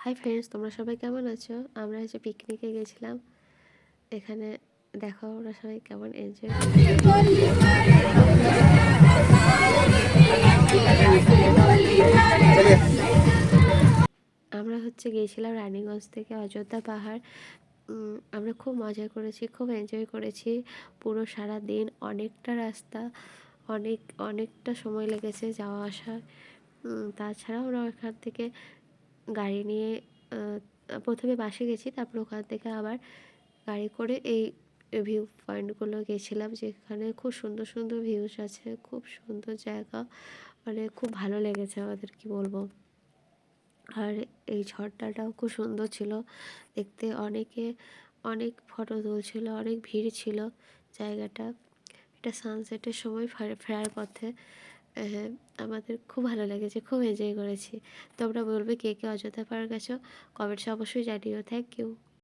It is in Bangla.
হাই ফ্রেন্ডস, তোমরা সবাই কেমন আছো? আমরা হচ্ছে পিকনিকে গেছিলাম। এখানে দেখো আমরা সবাই কেমন এনজয় আমরা হচ্ছে গিয়েছিলাম রানীগঞ্জ থেকে অযোধ্যা পাহাড়। আমরা খুব মজা করেছি, খুব এনজয় করেছি। পুরো সারা দিন অনেকটা রাস্তা, অনেকটা সময় লেগেছে যাওয়া আসার। তাছাড়াও আমরা ওখান থেকে গাড়ি নিয়ে প্রথমে বাসে গেছি, তারপর ওখান থেকে আবার গাড়ি করে এই ভিউ পয়েন্টগুলো গেছিলাম, যেখানে খুব সুন্দর সুন্দর ভিউজ আছে, খুব সুন্দর জায়গা। মানে খুব ভালো লেগেছে আমাদের, কি বলবো। আর এই ঝর্ণাটাও খুব সুন্দর ছিল দেখতে, অনেক ফটো তুলছিল, অনেক ভিড় ছিল জায়গাটা। এটা সানসেটের সময় ফেরার পথে। হ্যাঁ, আমাদের খুব ভালো লেগেছে, খুব এনজয় করেছি। তোমরা বলবে কে কে অযোধ্যা পাহাড় গেছো, কমেন্টসে অবশ্যই জানিও। Thank you.